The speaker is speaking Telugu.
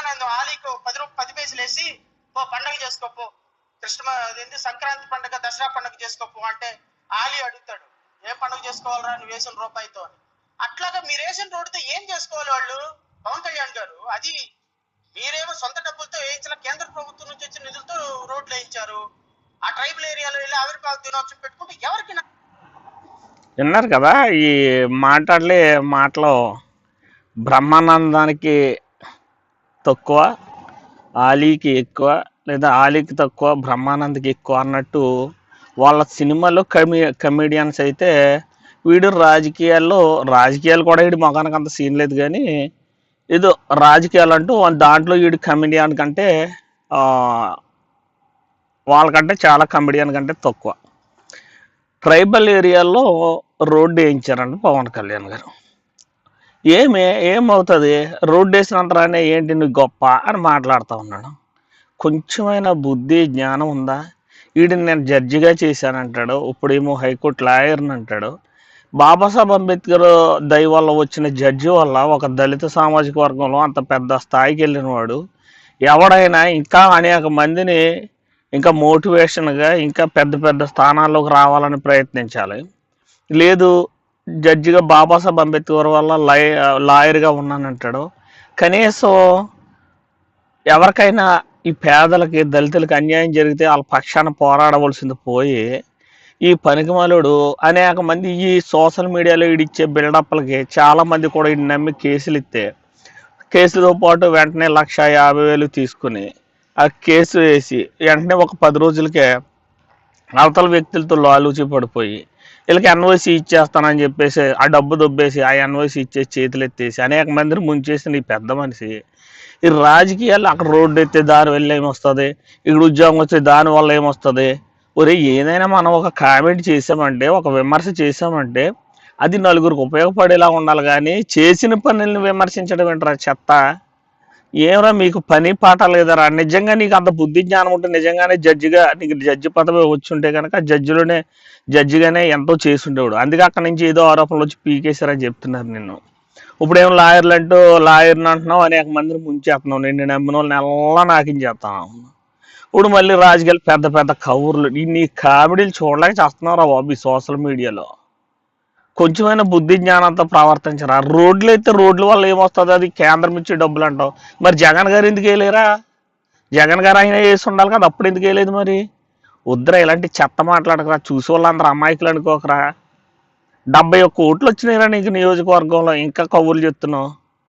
వివేకానంద ఆలీకి 10 పైసలు వేసి పో పండగ చేసుకోపో, సంక్రాంతి పండుగ దసరా పండుగ చేసుకోపో అంటే ఆలీ అడుగుతాడు, ఏ పండుగ చేసుకోవాలరా నువ్వు వేసిన రూపాయితో అని. అట్లాగా మీరు వేసిన రోడ్డుతో ఏం చేసుకోవాలి వాళ్ళు? పవన్ కళ్యాణ్ గారు, అది మీరేమో సొంత డబ్బులతో వేయించిన, కేంద్ర ప్రభుత్వం నుంచి వచ్చిన నిధులతో రోడ్లు వేయించారు. ఆ ట్రైబల్ ఏరియాలో వెళ్ళి ఆవిర్భావ దినోత్సవం పెట్టుకుంటే ఎవరికి విన్నారు కదా ఈ మాటలే మాటలో బ్రహ్మానందానికి తక్కువ ఆలీకి ఎక్కువ, లేదా ఆలీకి తక్కువ బ్రహ్మానంద్కి ఎక్కువ అన్నట్టు వాళ్ళ సినిమాలో కమెడియన్స్ అయితే వీడు రాజకీయాలు కూడా వీడి మొగానికి అంత సీన్ లేదు, కానీ ఏదో రాజకీయాలు అంటూ దాంట్లో వీడు కమెడియన్ కంటే వాళ్ళకంటే చాలా కమెడియన్ కంటే తక్కువ. ట్రైబల్ ఏరియాలో రోడ్డు వేయించారంట పవన్ కళ్యాణ్ గారు. ఏమవుతుంది రోడ్డు వేసినంతరానే ఏంటి నువ్వు గొప్ప అని మాట్లాడుతూ ఉన్నాడు. కొంచెమైనా బుద్ధి జ్ఞానం ఉందా? వీడిని నేను జడ్జిగా చేశానంటాడు, ఇప్పుడేమో హైకోర్టు లాయర్ని అంటాడు. బాబాసాహెబ్ అంబేద్కర్ దయ వల్ల వచ్చిన జడ్జి వల్ల ఒక దళిత సామాజిక వర్గంలో అంత పెద్ద స్థాయికి వెళ్ళిన వాడు ఎవడైనా ఇంకా అనేక మందిని ఇంకా మోటివేషన్గా ఇంకా పెద్ద పెద్ద స్థానాల్లోకి రావాలని ప్రయత్నించాలి. లేదు జడ్జిగా బాబాసాహెబ్ అంబేద్కర్ వల్ల లాయర్గా ఉన్నానంటాడు. కనీసం ఎవరికైనా ఈ పేదలకి దళితులకి అన్యాయం జరిగితే వాళ్ళ పక్షాన పోరాడవలసింది పోయి ఈ పనికిమాలుడు అనేక మంది ఈ సోషల్ మీడియాలో ఇచ్చే బిల్డప్లకి చాలామంది కూడా ఇది నమ్మి కేసులు ఇస్తే కేసులతో పాటు వెంటనే 1,50,000 తీసుకుని ఆ కేసు వేసి వెంటనే ఒక 10 రోజులకే అవతల వ్యక్తులతో లాలూచి పడిపోయి వీళ్ళకి ఎన్ఓసి ఇచ్చేస్తానని చెప్పేసి ఆ డబ్బు దొబ్బేసి ఆ ఎన్ఓసి ఇచ్చేసి చేతులు ఎత్తేసి అనేక మందిని ముంచేసిన ఈ పెద్ద మనిషి ఈ రాజకీయాలు అక్కడ రోడ్డు ఎత్తే దాని వల్ల ఏమొస్తుంది, ఇక్కడ ఉద్యోగం వచ్చే దానివల్ల ఏమొస్తుంది? ఒరే ఏదైనా మనం ఒక కామెంట్ చేసామంటే ఒక విమర్శ చేసామంటే అది నలుగురికి ఉపయోగపడేలా ఉండాలి, కానీ చేసిన పనులను విమర్శించడం ఏంటరా చెత్త? ఏమరా మీకు పని పాట లేదరా? నిజంగా నీకు అంత బుద్ధి జ్ఞానం ఉంటే నిజంగానే జడ్జిగా నీకు జడ్జి పదవి వచ్చి ఉంటే కనుక జడ్జిగానే ఎంతో చేసి ఉండేవాడు. అందుకే అక్కడి నుంచి ఏదో ఆరోపణలు వచ్చి పీకేశారని చెప్తున్నారు నిన్ను. ఇప్పుడేమో లాయర్ని అంటున్నావు, అనేక మందిని ముంచేస్తున్నావు, నిన్ను నమ్మిన వాళ్ళు నెలలా నాకించేస్తాను. ఇప్పుడు మళ్ళీ రాజకీయాలు పెద్ద పెద్ద కవర్లు నీ కామెడీలు చూడలేక చేస్తున్నావు రా బాబు ఈ సోషల్ మీడియాలో. కొంచెమైనా బుద్ధి జ్ఞానంతో ప్రవర్తించరా? రోడ్లు అయితే రోడ్ల వల్ల ఏమొస్తుంది, అది కేంద్రం ఇచ్చే డబ్బులు అంటావు. మరి జగన్ గారు ఎందుకు వేయలేరా? జగన్ గారు అయినా వేసి ఉండాలి కదా, అప్పుడు ఎందుకు వేయలేదు? మరి వద్దురా ఇలాంటి చెత్త మాట్లాడకరా, చూసి వాళ్ళందరూ అమాయకులు అనుకోకరా. 71 ఓట్లు వచ్చినాయిరా నీకు నియోజకవర్గంలో, ఇంకా కబుర్లు చెప్తున్నావు.